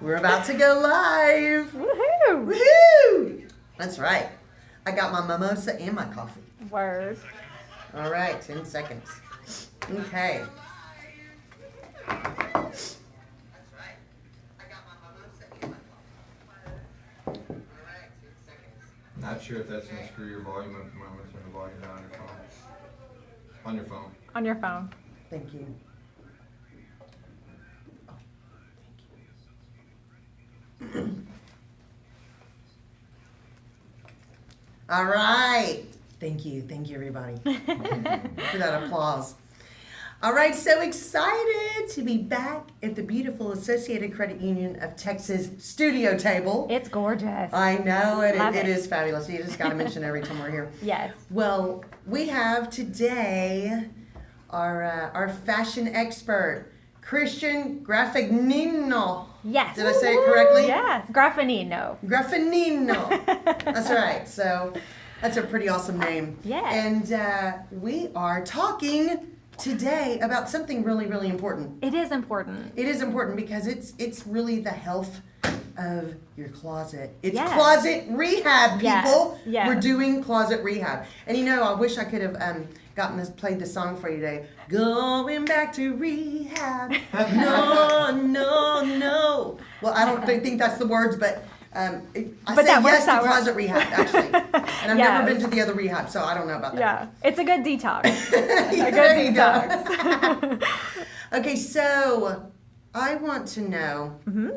We're about to go live. Woohoo! Woohoo! That's right. I got my mimosa and my coffee. Word. All right, 10 seconds. Okay. Not sure if that's gonna screw your volume up. You might want to turn the volume down on your phone. On your phone. On your phone. Thank you. All right. Thank you, everybody, for that applause. All right, so excited to be back at the beautiful Associated Credit Union of Texas studio table. It's gorgeous. I know it. Love It it. is fabulous. You just got to mention it every time we're here. Yes. Well, we have today our fashion expert, Christian Graffagnino. Yes. Did I say it correctly? Yes. Graffanino. Graffagnino. That's right. So that's a pretty awesome name. Yes. And we are talking today about something really, really important. It is important. It is important because it's really the health of your closet. It's Yes. closet rehab, people. Yes, yes. We're doing closet rehab. And you know, I wish I could have played this song for you today. Going back to rehab. No, no, no. Well, I don't think that's the words, but I But say that yes works to out, right? closet rehab, actually. And I've never Yes. been to the other rehab, so I don't know about that. Yeah. It's a good detox. Yeah, A good there you go. detox. Okay, so I want to know, Mm-hmm.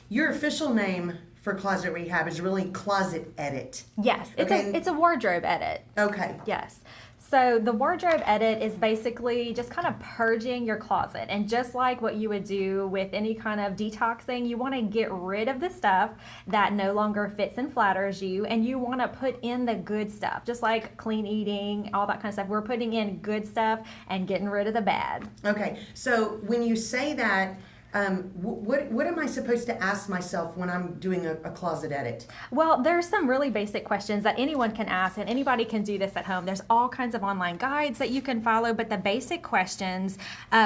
your official name for closet rehab is really closet edit. Yes. Okay. It's a wardrobe edit. Okay. Yes. So the wardrobe edit is basically just kind of purging your closet. And just like what you would do with any kind of detoxing, you want to get rid of the stuff that no longer fits and flatters you. And you want to put in the good stuff, just like clean eating, all that kind of stuff. We're putting in good stuff and getting rid of the bad. Okay, so when you say that, what am I supposed to ask myself when I'm doing a closet edit? Well, there's some really basic questions that anyone can ask, and anybody can do this at home. There's all kinds of online guides that you can follow, but the basic questions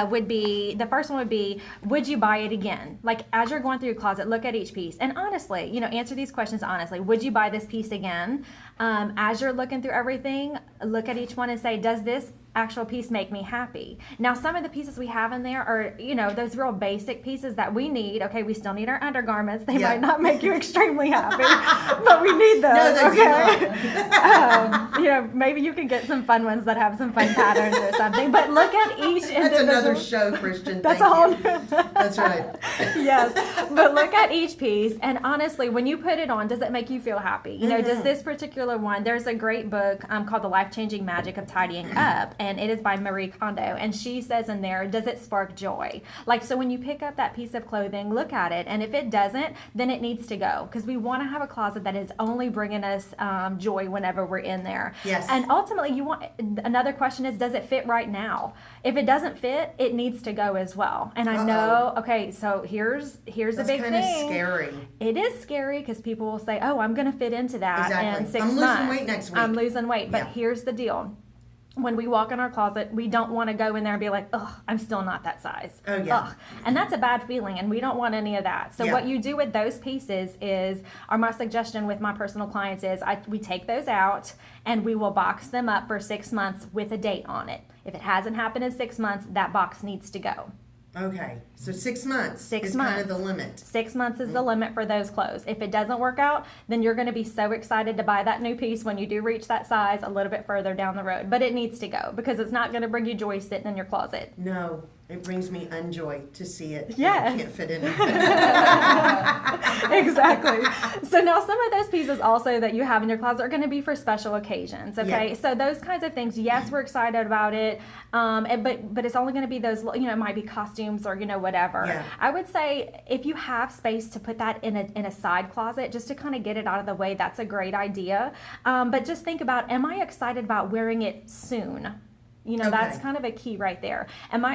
would be, the first one would be, would you buy it again? Like, as you're going through your closet, look at each piece. And honestly, answer these questions honestly. Would you buy this piece again? As you're looking through everything, look at each one and say, does this actual piece make me happy? Now, some of the pieces we have in there are, those real basic pieces that we need. Okay, we still need our undergarments. They Yeah. might not make you extremely happy, but we need those. No, they do okay. Maybe you can get some fun ones that have some fun patterns or something. But look at each individual. That's another show, Christian. That's Thank a whole. you. That's right. Yes, but look at each piece, and honestly, when you put it on, does it make you feel happy? Does this particular one? There's a great book called The Life-Changing Magic of Tidying Up, and it is by Marie Kondo, and she says in there, does it spark joy? Like, so when you pick up that piece of clothing, look at it, and if it doesn't, then it needs to go, because we want to have a closet that is only bringing us joy whenever we're in there. Yes. And ultimately, another question is, does it fit right now? If it doesn't fit, it needs to go as well. And I know, okay, so here's a That's big kind thing. of scary. It is scary because people will say, oh, I'm going to fit into that Exactly. in 6 I'm months. losing weight next week. I'm losing weight. But Yeah. here's the deal. When we walk in our closet, we don't want to go in there and be like, ugh, I'm still not that size. Oh, yeah. Ugh. And that's a bad feeling, and we don't want any of that. So Yeah. what you do with those pieces is, or my suggestion with my personal clients is, we take those out and we will box them up for 6 months with a date on it. If it hasn't happened in 6 months, that box needs to go. Okay, so 6 months 6 is kind of months. the limit. 6 months is the limit for those clothes. If it doesn't work out, then you're going to be so excited to buy that new piece when you do reach that size a little bit further down the road. But it needs to go, because it's not going to bring you joy sitting in your closet. No, it brings me unjoy to see it. Yes. I can't fit in. Exactly. So now some of those pieces also that you have in your closet are going to be for special occasions. Okay. Yeah. So those kinds of things, yes, we're excited about it. But it's only going to be those, it might be costumes or, whatever. Yeah. I would say if you have space to put that in a side closet, just to kind of get it out of the way, that's a great idea. But just think about, am I excited about wearing it soon? You know, that's Okay. kind of a key right there.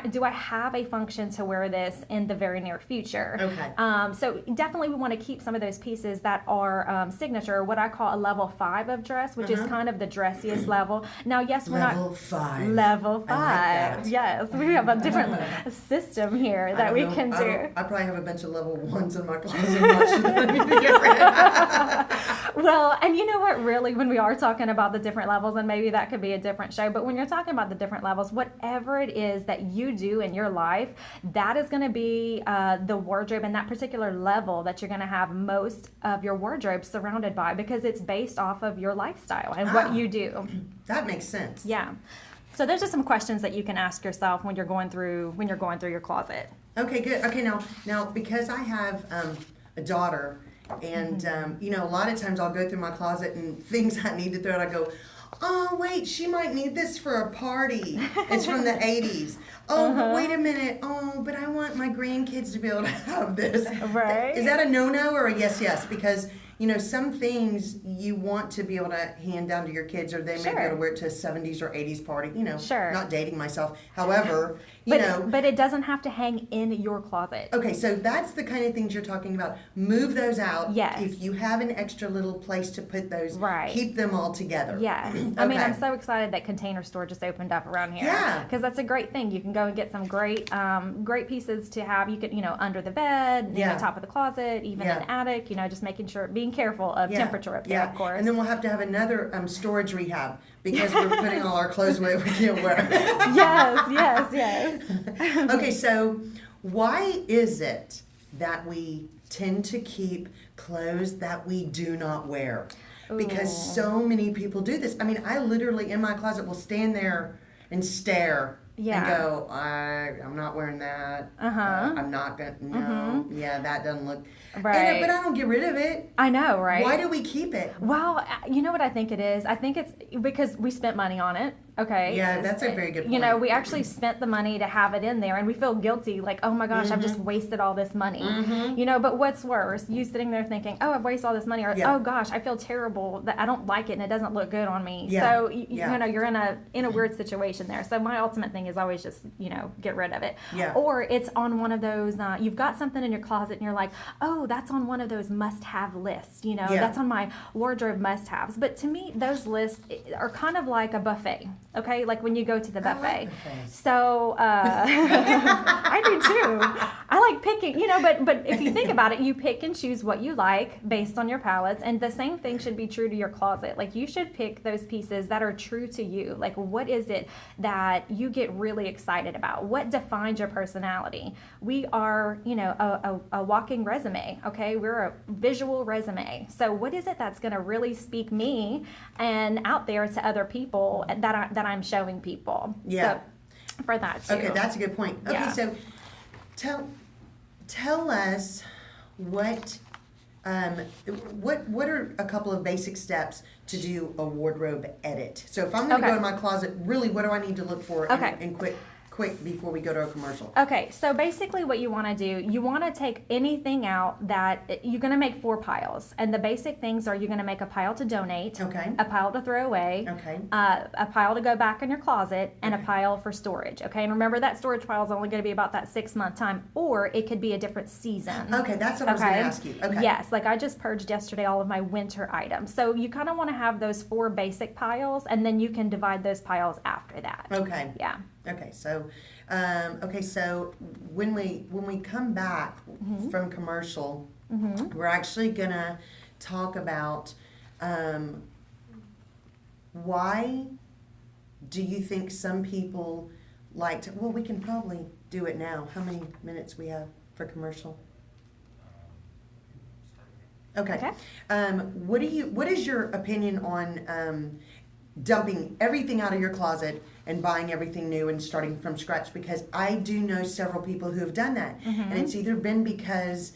Do I have a function to wear this in the very near future? Okay. So definitely we want to keep some of those pieces that are signature, what I call a level 5 of dress, which is kind of the dressiest level. Now, yes, we're not Level 5. level 5. I like that. Yes, we have a different system here that we can do. I probably have a bunch of level 1s in my closet. I'm not sure that I need to get rid of. Well, and you know what, really, when we are talking about the different levels, and maybe that could be a different show, but when you're talking about the different levels, whatever it is that you do in your life, that is going to be the wardrobe and that particular level that you're going to have most of your wardrobe surrounded by, because it's based off of your lifestyle and what you do. That makes sense. Yeah. So there's just some questions that you can ask yourself when you're going through your closet. Okay, good. Okay, now because I have a daughter, and a lot of times I'll go through my closet and things I need to throw out, I go, oh wait, she might need this for a party. It's from the 80s. Oh, but wait a minute. Oh, but I want my grandkids to be able to have this. Right. Is that a no-no or a yes? Because some things you want to be able to hand down to your kids, or they may be able to wear it to a 70s or 80s party. Sure. Not dating myself. However, But it doesn't have to hang in your closet. Okay, so that's the kind of things you're talking about. Move those out. Yes. If you have an extra little place to put those, keep them all together. Yes. I mean, I'm so excited that Container Store just opened up around here. Yeah. Because that's a great thing. You can go and get some great pieces to have. You could, under the bed, top of the closet, even in the attic, just being careful of temperature up there, of course. And then we'll have to have another storage rehab, because we're putting all our clothes away we can't wear. Yes. Okay, so why is it that we tend to keep clothes that we do not wear? Because so many people do this. I mean, I literally in my closet will stand there and stare and go, I'm not wearing that. I'm not going to, no. Yeah, that doesn't look. Right. But I don't get rid of it. I know, right? Why do we keep it? Well, you know what I think it is? I think it's because we spent money on it. Okay. Yeah, that's a very good point. We actually spent the money to have it in there, and we feel guilty, like, oh my gosh, I've just wasted all this money. But what's worse, you sitting there thinking, oh, I've wasted all this money, or oh gosh, I feel terrible that I don't like it and it doesn't look good on me. So you're in a weird situation there. So my ultimate thing is always just get rid of it. Yeah. Or it's on one of those. You've got something in your closet and you're like, oh, that's on one of those must-have lists. That's on my wardrobe must-haves. But to me, those lists are kind of like a buffet. Okay, like when you go to the buffet. I like buffets. So I do too. I like picking, but if you think about it, you pick and choose what you like based on your palettes, and the same thing should be true to your closet. Like you should pick those pieces that are true to you. Like what is it that you get really excited about? What defines your personality? We are, a walking resume. Okay, we're a visual resume. So what is it that's going to really speak me and out there to other people that I'm showing people. Yeah. So, for that too. Okay, that's a good point. Okay, so tell us what are a couple of basic steps to do a wardrobe edit? So if I'm going to go in my closet, really, what do I need to look for? And quick before we go to a commercial. Okay, so basically what you want to do, you want to take anything out that you're going to make 4 piles. And the basic things are you're going to make a pile to donate, a pile to throw away, a pile to go back in your closet, and a pile for storage. Okay, and remember that storage pile is only going to be about that 6-month time, or it could be a different season. Okay, that's what I was going to ask you. Okay. Yes, like I just purged yesterday all of my winter items. So you kind of want to have those 4 basic piles, and then you can divide those piles after that. Okay. Yeah. Okay, so when we come back from commercial, we're actually gonna talk about why do you think some people like to? Well, we can probably do it now. How many minutes we have for commercial? Okay. What is your opinion on dumping everything out of your closet and buying everything new and starting from scratch? Because I do know several people who have done that, and it's either been because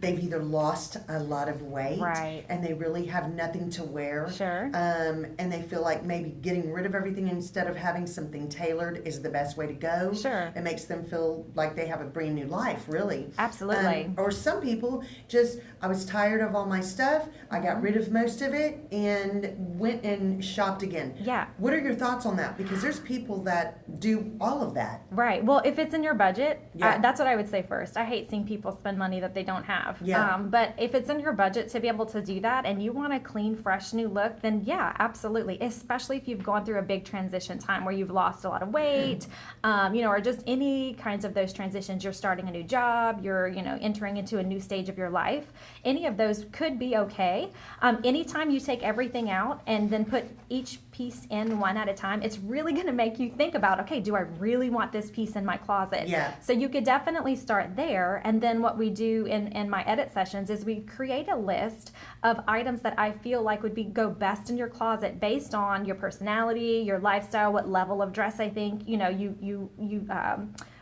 they've either lost a lot of weight, Right. and they really have nothing to wear. Sure. And they feel like maybe getting rid of everything instead of having something tailored is the best way to go. Sure. It makes them feel like they have a brand new life, really. Absolutely. Or some people just, I was tired of all my stuff, I got rid of most of it, and went and shopped again. Yeah. What are your thoughts on that? Because there's people that do all of that. Right. Well, if it's in your budget, Yeah. that's what I would say first. I hate seeing people spend money that they don't have. Yeah. But if it's in your budget to be able to do that and you want a clean, fresh, new look, then yeah, absolutely. Especially if you've gone through a big transition time where you've lost a lot of weight, or just any kinds of those transitions. You're starting a new job, you're, entering into a new stage of your life. Any of those could be okay. Anytime you take everything out and then put each piece in one at a time, it's really going to make you think about, okay, do I really want this piece in my closet? Yeah. So you could definitely start there. And then what we do in my edit sessions is we create a list of items that I feel like would go best in your closet based on your personality, your lifestyle, what level of dress I think, you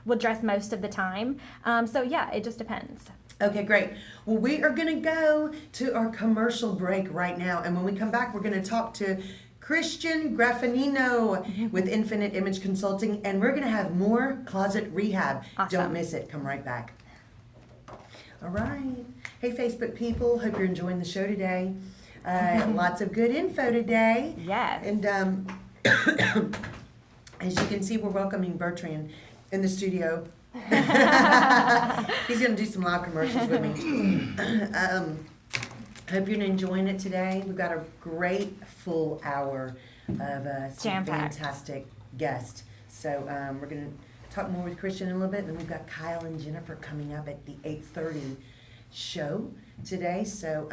will dress most of the time. So yeah, it just depends. Okay, great. Well, we are going to go to our commercial break right now. And when we come back, we're going to talk to Christian Graffinino with Infinite Image Consulting, and we're going to have more closet rehab. Awesome. Don't miss it. Come right back. All right. Hey, Facebook people. Hope you're enjoying the show today. Lots of good info today. Yes. And as you can see, we're welcoming Bertrand in the studio. He's going to do some live commercials with me. Hope you're enjoying it today. We've got a great full hour of some Jam-packed. fantastic guests. So we're going to talk more with Christian in a little bit. Then we've got Kyle and Jennifer coming up at the 8:30 show today. So,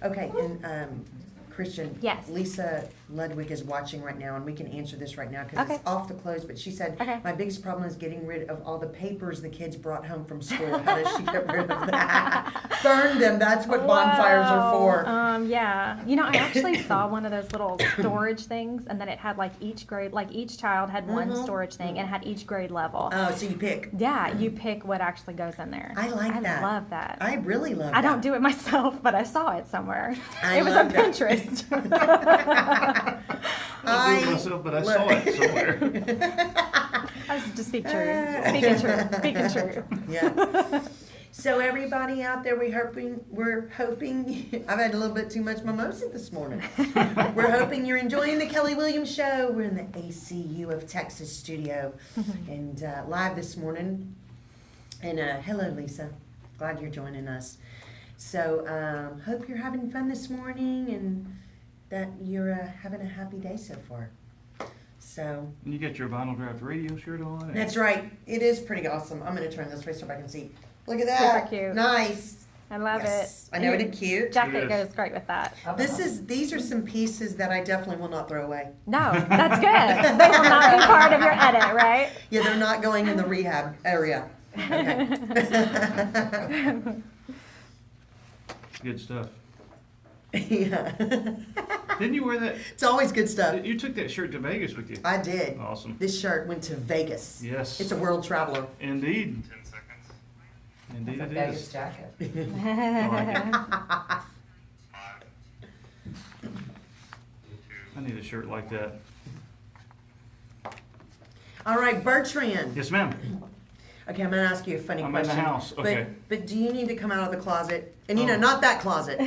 okay, and Christian, Yes. Lisa Ludwig is watching right now, and we can answer this right now because Okay. it's off the close. But she said, Okay. my biggest problem is getting rid of all the papers the kids brought home from school. How does she get rid of that? Burn them. That's what bonfires are for. Yeah. I actually saw one of those little storage things, and then it had like each grade, like each child had one storage thing, and it had each grade level. Oh, so you pick. Yeah, you pick what actually goes in there. I like that. I love that. I really love I that. don't do it myself, but I saw it somewhere. I It was love on that. Pinterest. I do it myself, but I saw it somewhere. I was just speak true. Speaking true. Speaking true. Yeah. So everybody out there, we're hoping, I've had a little bit too much mimosa this morning. We're hoping you're enjoying the Kelly Williams Show. We're in the ACU of Texas studio and live this morning. And hello, Lisa. Glad you're joining us. So hope you're having fun this morning and that you're having a happy day so far. So And you got your vinyl wrapped radio shirt on. that's right. It is pretty awesome. I'm going to turn this way so I can see. Look at that. Super cute. Nice. I love Yes. it. I know it is cute. Jacket It is. goes great with that. These are some pieces that I definitely will not throw away. No, that's good. They will not be part of your edit, right? Yeah, they're not going in the rehab area. Okay. Good stuff. Yeah. Didn't you wear that? It's always good stuff. You took that shirt to Vegas with you. I did. Awesome. This shirt went to Vegas. Yes. It's a world traveler. Indeed. 10 seconds. Indeed it Vegas is. jacket. I like it. I need a shirt like that. All right, Bertrand. Yes, ma'am. Okay, I'm going to ask you a funny I'm in question. the house. Okay. But do you need to come out of the closet? And Oh. not that closet.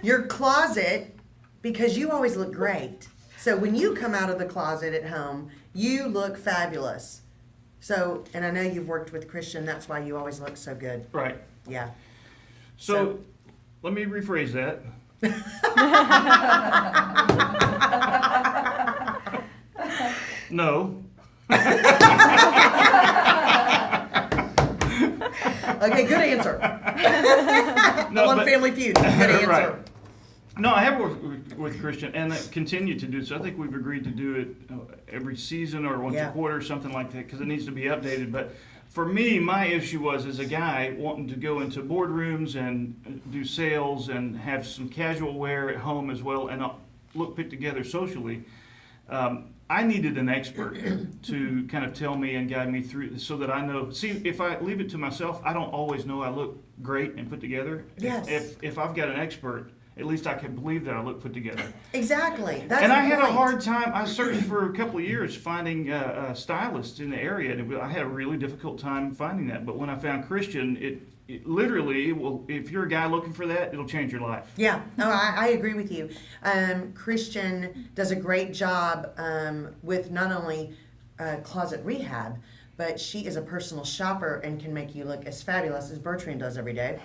Your closet, because you always look great. So when you come out of the closet at home, you look fabulous. So, and I know you've worked with Christian, that's why you always look so good. Right. Yeah. So let me rephrase that. No. Okay, good answer. No, On but- Family Feud. Good answer. Right. No, I have worked with Christian and continue to do so. I think we've agreed to do it every season or once Yeah. a quarter, something like that, because it needs to be updated. But for me, my issue was as a guy wanting to go into boardrooms and do sales and have some casual wear at home as well and look put together socially. I needed an expert to kind of tell me and guide me through so that I know. See, if I leave it to myself, I don't always know I look great and put together. Yes. If I've got an expert, at least I can believe that I look put together. Exactly. That's And the I had a point. hard time. I searched for a couple of years finding stylists in the area, and I had a really difficult time finding that. But when I found Christian, it literally will. If you're a guy looking for that, it'll change your life. Yeah, no, I agree with you. Christian does a great job with not only closet rehab, but she is a personal shopper and can make you look as fabulous as Bertrand does every day.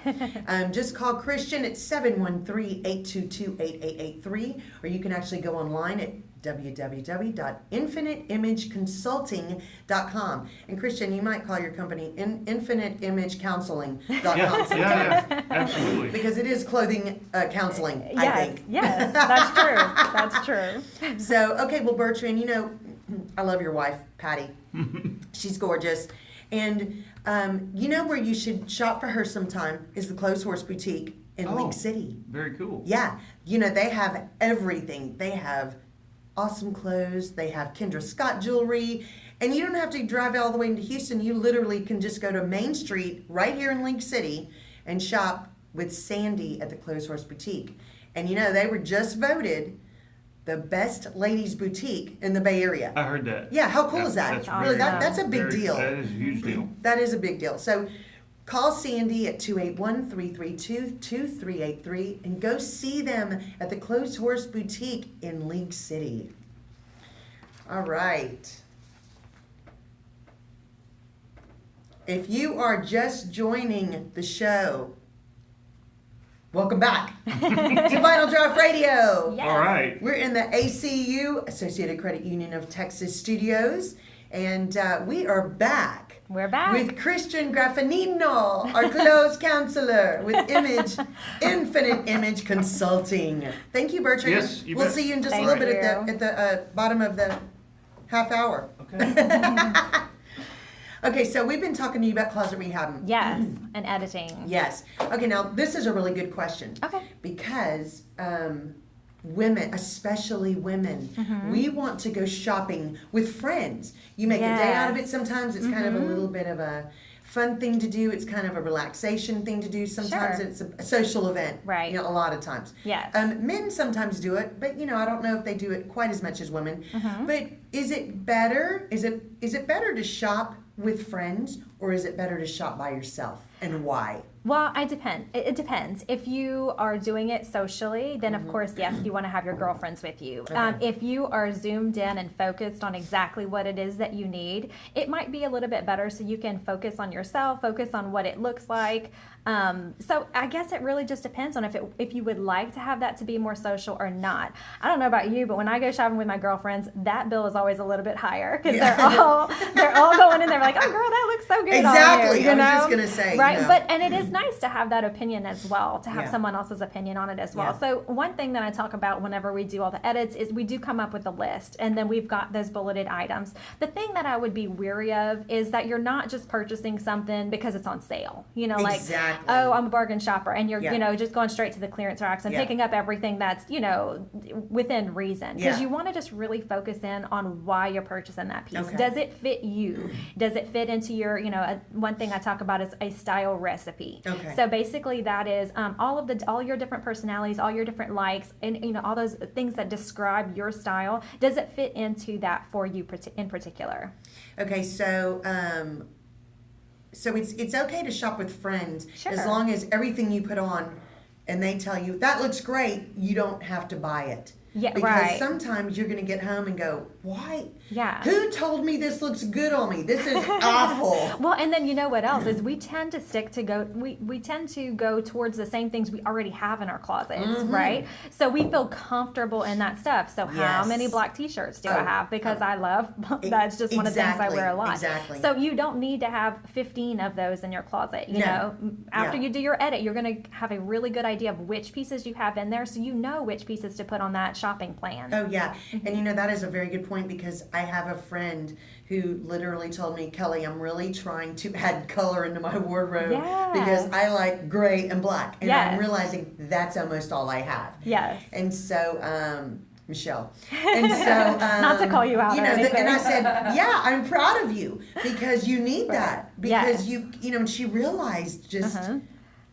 Just call Christian at 713-822-8883, or you can actually go online at www.infiniteimageconsulting.com. And Christian, you might call your company infiniteimagecounseling.com Yeah, absolutely. because it is clothing counseling, I Yes, think. yes, that's true. That's true. So, okay, well, Bertrand, I love your wife, Patty. She's gorgeous. And you know where you should shop for her sometime is the Clothes Horse Boutique in Oh. League City. Very cool. Yeah, they have everything. They have awesome clothes. They have Kendra Scott jewelry. And you don't have to drive all the way into Houston. You literally can just go to Main Street right here in League City and shop with Sandy at the Clothes Horse Boutique. And they were just voted the best ladies boutique in the Bay Area. I heard that. Yeah, how cool is that? That's Really, very- that's a big deal. That is a huge deal. That is a big deal. So call Sandy at 281-332-2383 and go see them at the Clothes Horse Boutique in League City. All right. If you are just joining the show, welcome back to Vinyl Draft Radio. Yes. All right. We're in the ACU, Associated Credit Union of Texas studios, and we are back. We're back. With Christian Graffinino, our clothes counselor with Infinite Image Consulting. Thank you, Bertrand. Yes, you We'll bet. see you in just Thank a little bit you. at the bottom of the half hour. Okay. Okay, so we've been talking to you about closet rehab. Yes, and editing. Yes. Okay, now this is a really good question. Okay. Because women, especially women, we want to go shopping with friends. You make a day out of it sometimes. It's kind of a little bit of a fun thing to do. It's kind of a relaxation thing to do. Sometimes Sure. it's a social event. Right. A lot of times. Yes. Men sometimes do it, but I don't know if they do it quite as much as women. But is it better? Is it better to shop with friends, or is it better to shop by yourself, and why? Well, it depends. If you are doing it socially, then of course, yes, you want to have your girlfriends with you. Okay. If you are zoomed in and focused on exactly what it is that you need, it might be a little bit better so you can focus on yourself, focus on what it looks like. So I guess it really just depends on if you would like to have that to be more social or not. I don't know about you, but when I go shopping with my girlfriends, that bill is always a little bit higher because they're all going in there like, oh girl, that looks so good Exactly. on you. I was just gonna say, right? And it is nice to have that opinion as well, to have Yeah. someone else's opinion on it as well. Yeah. So one thing that I talk about whenever we do all the edits is we do come up with a list, and then we've got those bulleted items. The thing that I would be weary of is that you're not just purchasing something because it's on sale. Like, Exactly. oh, I'm a bargain shopper, and you're Yeah. just going straight to the clearance racks and Yeah. picking up everything that's within reason, because Yeah. you want to just really focus in on why you're purchasing that piece. Okay. Does it fit you? Does it fit into your one thing I talk about is a style recipe. Okay. So basically that is all your different personalities, all your different likes, and all those things that describe your style. Does it fit into that for you in particular? Okay, so it's okay to shop with friends as Sure. long as everything you put on and they tell you that looks great, you don't have to buy it. Yeah, because right. sometimes you're going to get home and go, why? Yeah. Who told me this looks good on me? This is awful. Well, and then what else is we tend to go towards the same things we already have in our closets, right? So we feel comfortable in that stuff. So how Yes. many black t-shirts do I Oh, have? Because I love, that's just one of the things I wear a lot. Exactly. So you don't need to have 15 of those in your closet. After you do your edit, you're going to have a really good idea of which pieces you have in there, so you know which pieces to put on that shopping plan. Oh, yeah. And that is a very good point, because I have a friend who literally told me, Kelly, I'm really trying to add color into my wardrobe Yeah. because I like gray and black. And I'm Yes. realizing that's almost all I have. Yes. And so Michelle. And so, Not to call you out or and I anything. said, yeah, I'm proud of you because you need that. Because Yes. and she realized just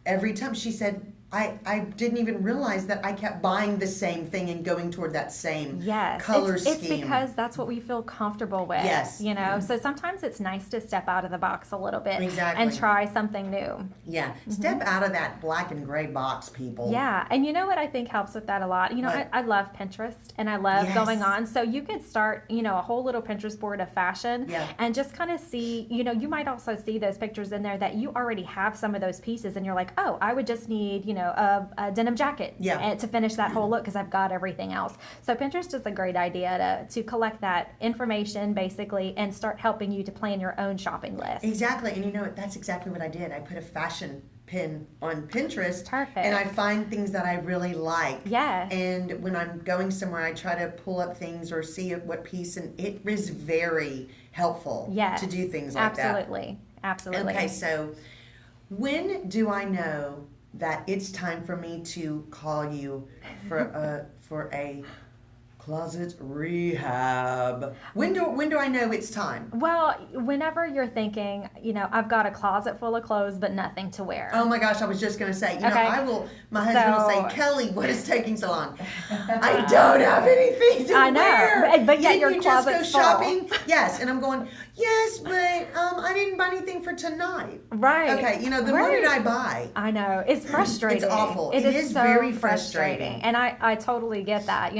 every time she said, I didn't even realize that I kept buying the same thing and going toward that same color scheme. It's because that's what we feel comfortable with. Yes. You know, so sometimes it's nice to step out of the box a little bit Exactly. and try something new. Yeah. Step out of that black and gray box, people. Yeah, and you know what I think helps with that a lot? You know, I love Pinterest and I love going on. So you could start, a whole little Pinterest board of fashion and just kind of see, you might also see those pictures in there that you already have some of those pieces and you're like, oh, I would just need, a denim jacket to finish that whole look because I've got everything else. So Pinterest is a great idea to collect that information basically and start helping you to plan your own shopping list. Exactly, and that's exactly what I did. I put a fashion pin on Pinterest. Perfect. And I find things that I really like. Yes. And when I'm going somewhere, I try to pull up things or see what piece, and it is very helpful to do things like Absolutely. Okay, so when do I know that it's time for me to call you for a closet rehab? When do I know it's time? Well, whenever you're thinking, I've got a closet full of clothes but nothing to wear. Oh my gosh, I was just going to say, my husband will say, Kelly, what is taking so long? I don't have anything to wear. I know, but yet your you closet's just go shopping? Yes, and I'm going, yes, but I didn't buy anything for tonight. Right. Okay, the more did I buy? I know, it's frustrating. It's awful. It is so very frustrating. And I totally get that,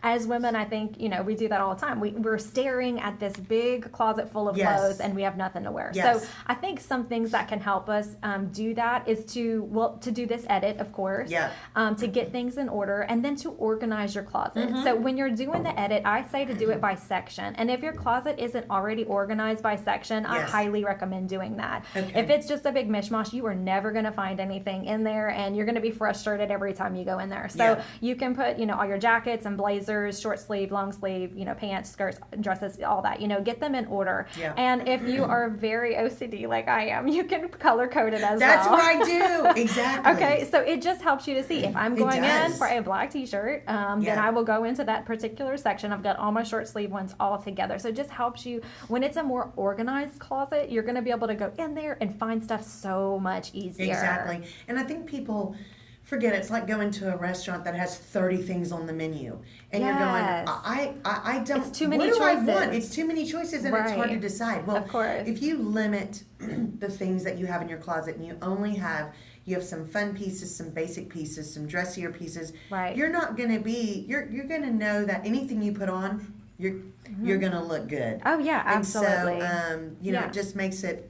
As women, I think, we do that all the time. We're staring at this big closet full of clothes and we have nothing to wear. Yes. So I think some things that can help us do that is to do this edit, of course, to get things in order and then to organize your closet. So when you're doing the edit, I say to do it by section. And if your closet isn't already organized by section, I highly recommend doing that. Okay. If it's just a big mishmash, you are never going to find anything in there and you're going to be frustrated every time you go in there. So you can put, all your jackets and blazers, short sleeve, long sleeve, pants, skirts, dresses, all that, get them in order. Yeah. And if you are very OCD like I am, you can color code it as That's well. what I do. Exactly. Okay, so it just helps you to see if I'm going in for a black t-shirt, then I will go into that particular section. I've got all my short sleeve ones all together. So it just helps you when it's a more organized closet, you're going to be able to go in there and find stuff so much easier. Exactly. And I think people forget it's like going to a restaurant that has 30 things on the menu. And you're going, I don't, it's too many what do choices. I want? It's too many choices and it's hard to decide. Well, of course. If you limit the things that you have in your closet and you have some fun pieces, some basic pieces, some dressier pieces, you're not going to be, you're going to know that anything you put on, you're going to look good. Oh yeah, absolutely. And so, it just makes it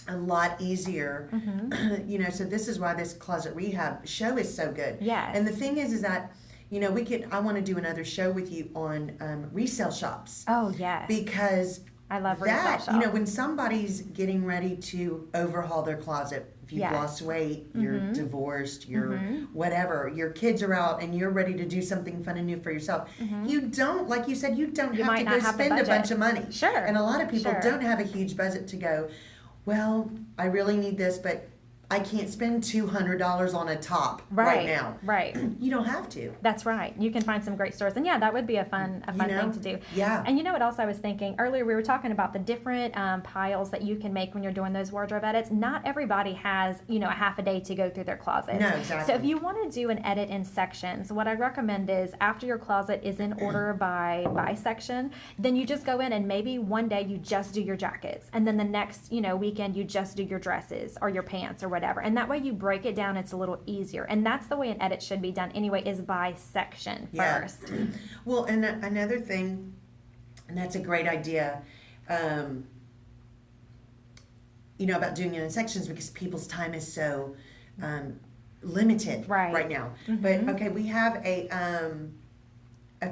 a lot easier, so this is why this closet rehab show is so good. Yes. And the thing is that, I want to do another show with you on resale shops. Oh, yes. Because I love resale shops. When somebody's getting ready to overhaul their closet, if you've lost weight, you're divorced, you're whatever, your kids are out and you're ready to do something fun and new for yourself. You don't, like you said, you don't have to go spend a bunch of money. Sure. And a lot of people don't have a huge budget to go, well, I really need this, but I can't spend $200 on a top right now. Right. You don't have to. That's right. You can find some great stores. And that would be a fun thing to do. Yeah. And what else I was thinking? Earlier we were talking about the different piles that you can make when you're doing those wardrobe edits. Not everybody has, a half a day to go through their closet. No, exactly. So if you want to do an edit in sections, what I recommend is after your closet is in order by section, then you just go in and maybe one day you just do your jackets. And then the next, weekend you just do your dresses or your pants or whatever. And that way you break it down, it's a little easier. And that's the way an edit should be done anyway, is by section first. Well, and another thing, and that's a great idea, about doing it in sections because people's time is so limited right now. But okay, we have a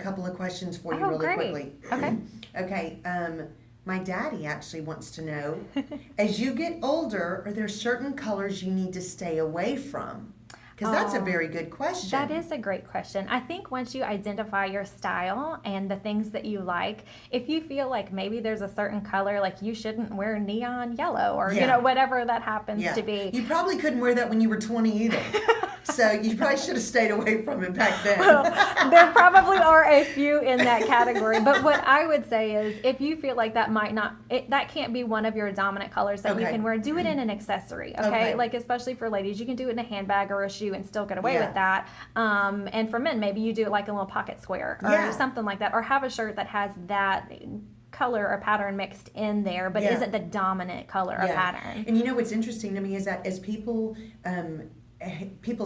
couple of questions for you quickly. Okay. Okay. My daddy actually wants to know, as you get older, are there certain colors you need to stay away from? Because that's a very good question. That is a great question. I think once you identify your style and the things that you like, if you feel like maybe there's a certain color, like you shouldn't wear neon yellow or, whatever that happens to be. You probably couldn't wear that when you were 20 either. So you probably should have stayed away from it back then. Well, there probably are a few in that category, but what I would say is if you feel like that might not, that can't be one of your dominant colors that you Okay. can wear, do it in an accessory, okay? Okay. Like especially for ladies, you can do it in a handbag or a shoe and still get away Yeah. with that. And for men, maybe you do it like a little pocket square or Yeah. something like that, or have a shirt that has that color or pattern mixed in there, but Yeah. isn't the dominant color or pattern. And you know what's interesting to me is that as people's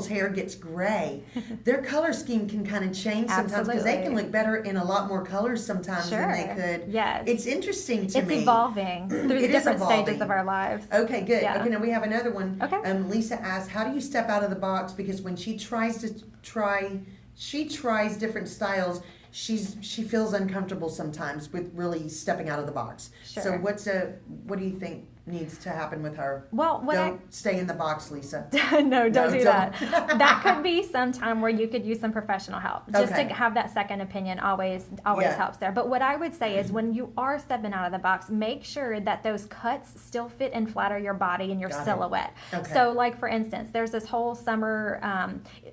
hair gets gray, their color scheme can kind of change sometimes because they can Absolutely. look better in a lot more colors sometimes than they could. Yes. It's interesting to It's me. evolving through the It is different stages evolving. of our lives. Okay, good. Yeah. Okay, now we have another one. Okay. Lisa asked, how do you step out of the box? Because when she tries different styles, she feels uncomfortable sometimes with really stepping out of the box. Sure. So what do you think needs to happen with her? Well, what Don't stay in the box, Lisa. No, don't do don't. that. That could be some time where you could use some professional help. Just Okay. to have that second opinion always Yeah. helps there. But what I would say is when you are stepping out of the box, make sure that those cuts still fit and flatter your body and your Got it. silhouette. Okay. So like for instance, there's this whole summer,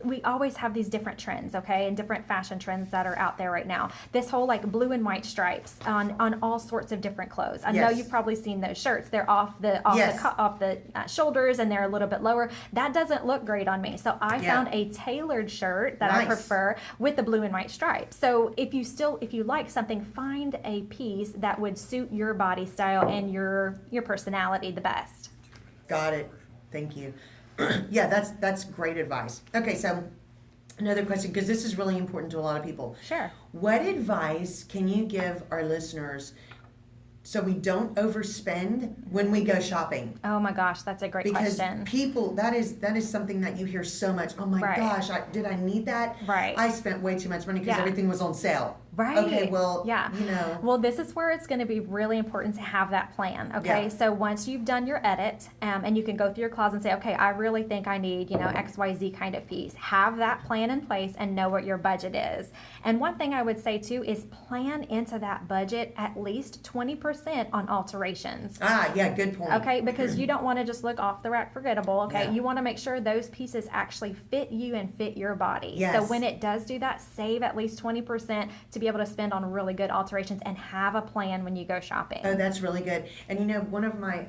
we always have these different trends, okay, and different fashion trends that are out there right now. This whole like blue and white stripes on all sorts of different clothes. I know Yes. you've probably seen those shirts. They're off the Yes. shoulders and they're a little bit lower. That doesn't look great on me. So I Yeah. found a tailored shirt that I Nice. prefer with the blue and white stripes. So if you like something, find a piece that would suit your body style and your personality the best. Got it. Thank you. Yeah, that's great advice. Okay, so another question, because this is really important to a lot of people. Sure. What advice can you give our listeners so we don't overspend when we go shopping? Oh my gosh, that's a great Because question. people, that is something that you hear so much. Oh my Right. gosh, did I need that? Right. I spent way too much money because Yeah. everything was on sale. Right. Okay, well, Yeah. you know. Well, this is where it's going to be really important to have that plan. Okay. Yeah. So once you've done your edit, and you can go through your closet and say, okay, I really think I need, XYZ kind of piece. Have that plan in place and know what your budget is. And one thing I would say too is plan into that budget at least 20% on alterations. Yeah, good point. Okay, because you don't want to just look off the rack forgettable. Okay, Yeah. you want to make sure those pieces actually fit you and fit your body. Yes. So when it does do that, save at least 20% to be able to spend on really good alterations and have a plan when you go shopping. Oh, that's really good. And one of my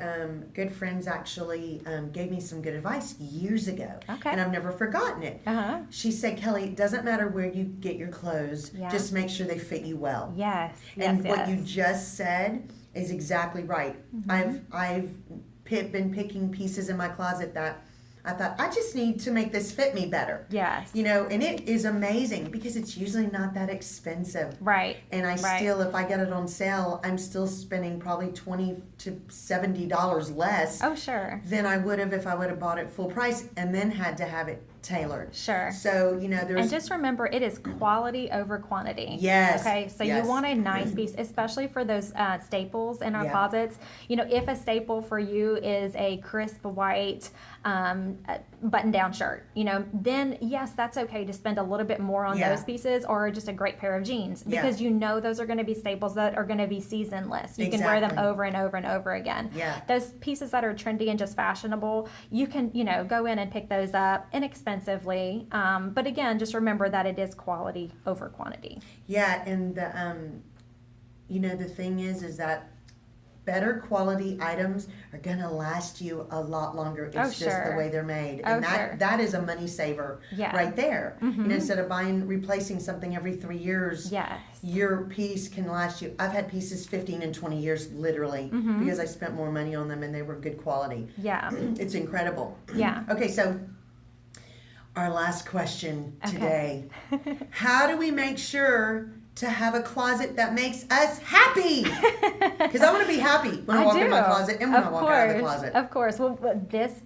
good friends actually gave me some good advice years ago. Okay. And I've never forgotten it. Uh-huh. She said, Kelly, it doesn't matter where you get your clothes, Yeah. just make sure they fit you well. Yes. And yes, what you yes. just said is exactly right. Mm-hmm. I've been picking pieces in my closet that I thought, I just need to make this fit me better. Yes. And it is amazing because it's usually not that expensive. Right. And I Right. still, if I get it on sale, I'm still spending probably $20 to $70 less Oh, sure. than I would have if I would have bought it full price and then had to have it tailored. Sure. So, And there's... just remember, it is quality over quantity. Yes, Okay, so yes. you want a nice piece, especially for those staples in our Yeah. closets. If a staple for you is a crisp white button-down shirt, then yes, that's okay to spend a little bit more on Yeah. those pieces, or just a great pair of jeans, Yeah. because those are going to be staples that are going to be seasonless. You can wear them Exactly. over and over and over again. Yeah. Those pieces that are trendy and just fashionable, you can, go in and pick those up inexpensively. But again, just remember that it is quality over quantity. Yeah, and the thing is that better quality items are gonna last you a lot longer. It's Oh, just the sure. way they're made, Oh, and sure. that is a money saver Yeah. right there. Mhm. Instead of replacing something every 3 years, Yes. your piece can last you. I've had pieces 15 and 20 years literally Mhm. because I spent more money on them and they were good quality. Yeah. It's incredible. Yeah. Okay, so our last question Okay. today. How do we make sure to have a closet that makes us happy? Because I want to be happy when I walk in my closet and when I walk out of the closet. Of course. Well, but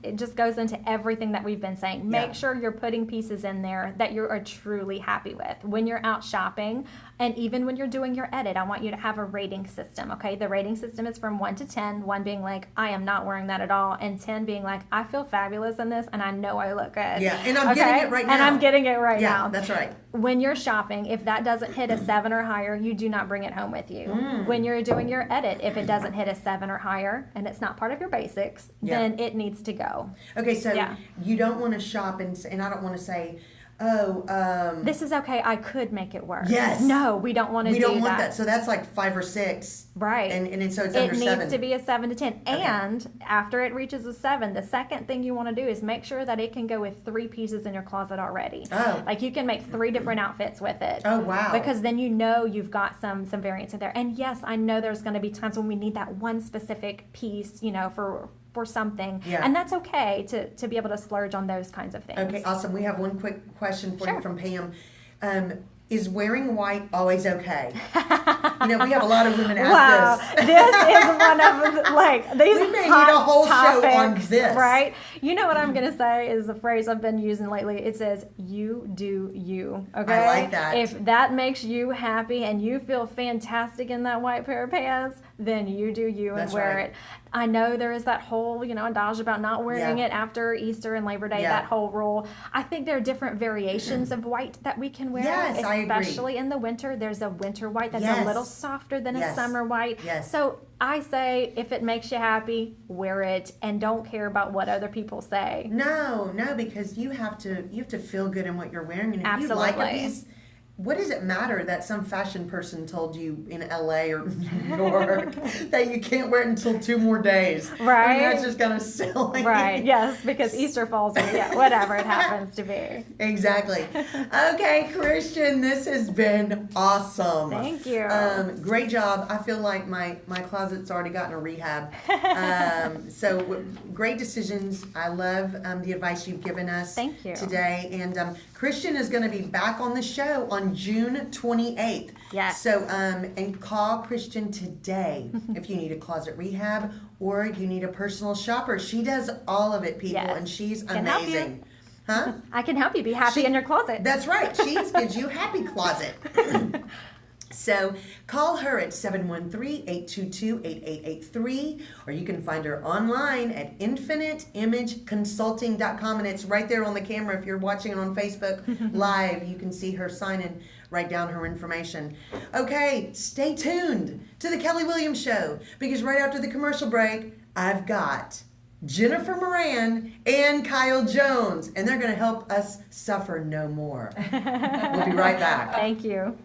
it just goes into everything that we've been saying. Make Yeah. sure you're putting pieces in there that you are truly happy with. When you're out shopping, and even when you're doing your edit, I want you to have a rating system, okay? The rating system is from 1 to 10, 1 being like, I am not wearing that at all, and 10 being like, I feel fabulous in this, and I know I look good. Yeah, and I'm getting it right now. And I'm getting it right Yeah, now. that's right. When you're shopping, if that doesn't hit a 7 7 or higher, you do not bring it home with you. When you're doing your edit, if it doesn't hit a 7 or higher and it's not part of your basics, then it needs to go. Okay, so Yeah. you don't want to shop and I don't want to say, This is okay, I could make it work. Yes. No, we don't want to we do don't want that. So that's like 5 or 6. Right. And so it's It under needs 7. to be a 7 to 10. And after it reaches a 7, the second thing you want to do is make sure that it can go with 3 pieces in your closet already. Oh. Like you can make 3 different outfits with it. Oh, wow. Because then you know you've got some variance in there. And yes, I know there's going to be times when we need that one specific piece, for something. Yeah. And that's okay to be able to splurge on those kinds of things. Okay, awesome. We have one quick question for you Sure. from Pam. Is wearing white always okay? We have a lot of women ask Wow, this. this is one of these We may hot need a whole show topics, on this. right? You know what I'm gonna say is a phrase I've been using lately. It says, "You do you." Okay, I like that. If that makes you happy and you feel fantastic in that white pair of pants, then you do you and That's wear right. it. I know there is that whole adage about not wearing Yeah. it after Easter and Labor Day. Yeah. That whole rule. I think there are different variations of white that we can wear. Yes, I agree. Especially in the winter. There's a winter white that's Yes. a little softer than a Yes. summer white. Yes. So I say, if it makes you happy, wear it, and don't care about what other people say. No, because you have to feel good in what you're wearing, and if you like a Absolutely. piece, what does it matter that some fashion person told you in LA or New York that you can't wear it until 2 more days? I mean, Right. that's just kind of silly. Right, yes, because Easter falls in, whatever it happens to be. Exactly. Okay, Christian, this has been awesome. Thank you. Great job. I feel like my closet's already gotten a rehab. Great decisions. I love the advice you've given us Thank you. today. And Christian is going to be back on the show on June 28th. Yes. So, and call Christian today if you need a closet rehab or you need a personal shopper. She does all of it, people, Yes. and she's Can help you. amazing. Huh? I can help you be happy She- in your closet. That's right. She gives you happy closet. So call her at 713-822-8883, or you can find her online at infiniteimageconsulting.com, and it's right there on the camera. If you're watching it on Facebook Live, you can see her sign and write down her information. Okay, stay tuned to the Kelly Williams Show, because right after the commercial break, I've got Jennifer Moran and Kyle Jones, and they're going to help us suffer no more. We'll be right back. Thank you.